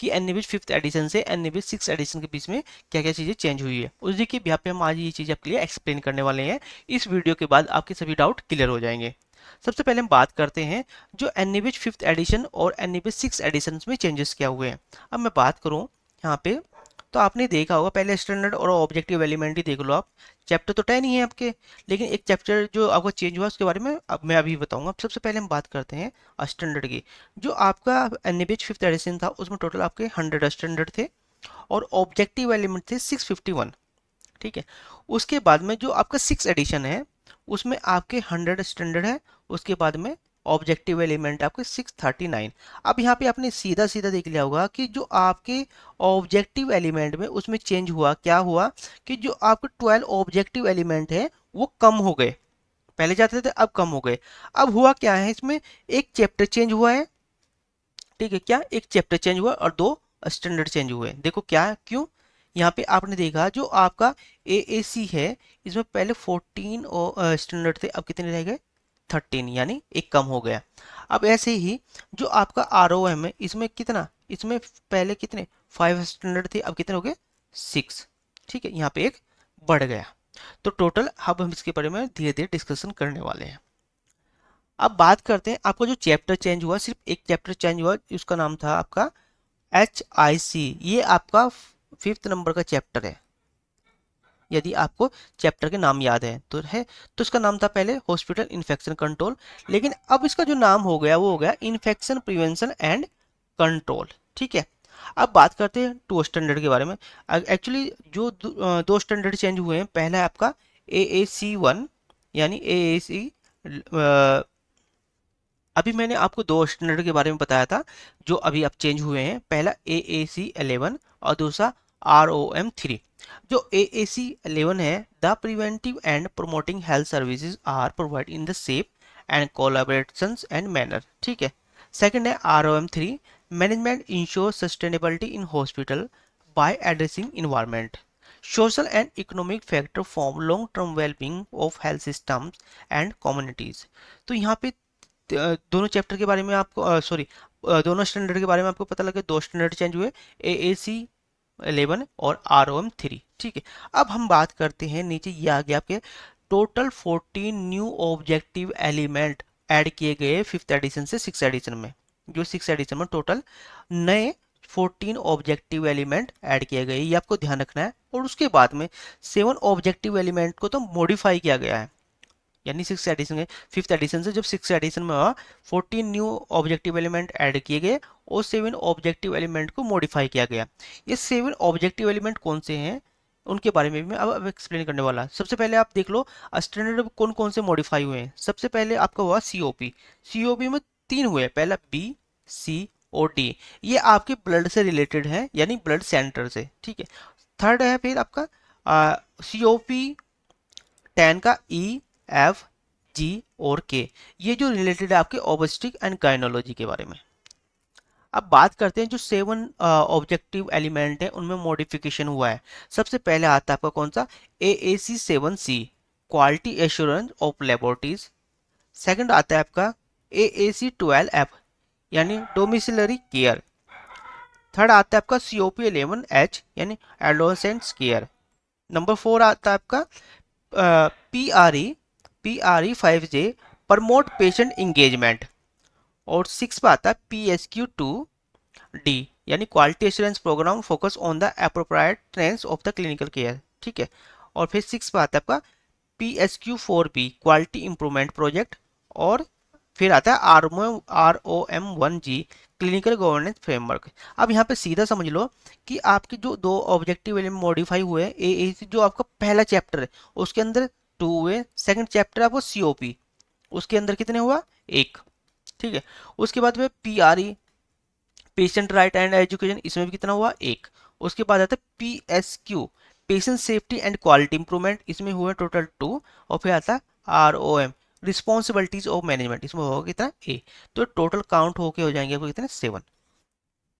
कि NABH fifth edition से NABH six edition के बीच में क्या क्या चीज़ें चेंज हुई है, उसी के यहाँ पे हम आज ये चीज़ आपके लिए एक्सप्लेन करने वाले हैं। इस वीडियो के बाद आपके सभी डाउट क्लियर हो जाएंगे। सबसे पहले हम बात करते हैं जो एनएबीएच फिफ्थ एडिशन और एनएबीएच सिक्स एडिशन में चेंजेस क्या हुए हैं। अब मैं बात करूँ यहाँ पे, तो आपने देखा होगा पहले स्टैंडर्ड और ऑब्जेक्टिव एलिमेंट ही देख लो आप। चैप्टर तो 10 ही है आपके, लेकिन एक चैप्टर जो आपका चेंज हुआ उसके बारे में अब मैं अभी बताऊंगा। सबसे पहले हम बात करते हैं स्टैंडर्ड की। जो आपका एनएबीएच फिफ्थ एडिशन था उसमें टोटल आपके 100 स्टैंडर्ड थे और ऑब्जेक्टिव एलिमेंट थे 651। ठीक है, उसके बाद में जो आपका सिक्स एडिशन है उसमें आपके 100 स्टैंडर्ड है, उसके बाद में ऑब्जेक्टिव एलिमेंट आपके 639। अब यहाँ पे आपने सीधा सीधा देख लिया होगा कि जो आपके ऑब्जेक्टिव एलिमेंट में उसमें चेंज हुआ, क्या हुआ कि जो आपके 12 ऑब्जेक्टिव एलिमेंट है वो कम हो गए। पहले जाते थे अब कम हो गए। अब हुआ क्या है, इसमें एक चैप्टर चेंज हुआ है। ठीक है, क्या एक चैप्टर चेंज हुआ और दो स्टैंडर्ड चेंज हुए। देखो क्या क्यों, यहाँ पे आपने देखा जो आपका AAC है इसमें पहले 14 और स्टैंडर्ड थे, अब कितने रह गए 13, यानी एक कम हो गया। अब ऐसे ही जो आपका ROM है इसमें कितना, इसमें पहले कितने 5 स्टैंडर्ड थे, अब कितने हो गए 6। ठीक है, यहाँ पे एक बढ़ गया। तो टोटल अब हम इसके बारे में धीरे धीरे डिस्कशन करने वाले हैं। अब बात करते हैं आपका जो चैप्टर चेंज हुआ, सिर्फ एक चैप्टर चेंज हुआ, उसका नाम था आपका HIC। ये आपका फिफ्थ नंबर का चैप्टर है, यदि आपको चैप्टर के नाम याद है तो इसका नाम था पहले हॉस्पिटल इन्फेक्शन कंट्रोल, लेकिन अब इसका जो नाम हो गया वो हो गया इन्फेक्शन प्रिवेंशन एंड कंट्रोल। ठीक है, अब बात करते हैं टू स्टैंडर्ड के बारे में। एक्चुअली जो दो स्टैंडर्ड चेंज हुए हैं, पहला है आपका AAC1 यानी AAC। अभी मैंने आपको दो स्टैंडर्ड के बारे में बताया था जो अभी अब चेंज हुए हैं, पहला AAC11 और दूसरा ROM3। जो AAC11 है, the preventive and promoting health services are provide in the safe and collaborations and manner. ठीक है, सेकंड है ROM3, management ensure sustainability in hospital by addressing environment social and economic factor form long term well-being of health systems and communities। तो यहाँ पे दोनों chapter के बारे में आपको दोनों स्टैंडर्ड के बारे में आपको पता लगे, दो स्टैंडर्ड चेंज हुए AAC11 और ROM3। ठीक है, अब हम बात करते हैं, नीचे ये आ गया आपके total 14 new objective element add किए गए फिफ्थ एडिशन से सिक्स एडिशन में। जो सिक्स एडिशन में टोटल नए 14 ऑब्जेक्टिव एलिमेंट ऐड किए गए, ये आपको ध्यान रखना है। और उसके बाद में 7 ऑब्जेक्टिव एलिमेंट को तो मॉडिफाई किया गया है, यानी सिक्स एडिशन है, फिफ्थ एडिशन से जब सिक्स एडिशन में हुआ 14 न्यू ऑब्जेक्टिव एलिमेंट ऐड किए गए और 7 ऑब्जेक्टिव एलिमेंट को मॉडिफाई किया गया। ये 7 ऑब्जेक्टिव एलिमेंट कौन से हैं उनके बारे में भी मैं अब एक्सप्लेन करने वाला। सबसे पहले आप देख लो स्टैंडर्ड कौन कौन से मॉडिफाई हुए हैं। सबसे पहले आपका हुआ COP। COP में 3 हुए, पहला BCOD, ये आपके ब्लड से रिलेटेड है, यानी ब्लड सेंटर से। ठीक है, थर्ड है फिर आपका COP10 का EFG और K, ये जो रिलेटेड है आपके ओबस्ट्रिक एंड गायनोलॉजी के बारे में। अब बात करते हैं जो 7 ऑब्जेक्टिव एलिमेंट है उनमें मॉडिफिकेशन हुआ है। सबसे पहले आता है आपका कौन सा AAC7C, quality assurance of laboratories. Second आता है आपका AAC12F, यानी डोमिसिलरी केयर। थर्ड आता है आपका COP11H, यानी एडोलेसेंट्स केयर। नंबर 4 आता है आपका PRE 5J, promote patient engagement. और 6 पे आता है PSQ2D, यानी quality assurance programme focus on the appropriate trends of the clinical care. ठीक है, और फिर 6 पे आता है आपका PSQ4B, क्वालिटी इंप्रूवमेंट प्रोजेक्ट। और फिर आता है ROM1G, क्लिनिकल गवर्नेंस फ्रेमवर्क। अब यहाँ पे सीधा समझ लो कि आपके जो दो ऑब्जेक्टिव एलिमेंट मॉडिफाई हुए हैं, AAC जो आपका पहला चैप्टर है उसके अंदर 2 हुए, सेकंड चैप्टर आपको COP उसके अंदर कितने हुआ, एक। ठीक है, उसके बाद में PRE patient right and education, इसमें भी कितना हुआ, एक। उसके बाद आता है PSQ patient safety and quality improvement, इसमें हुए टोटल 2। और फिर आता है ROM रिस्पॉन्सिबिलिटीज ऑफ मैनेजमेंट, इसमें होगा कितना, A। तो टोटल काउंट होके हो जाएंगे आपको कितने, 7।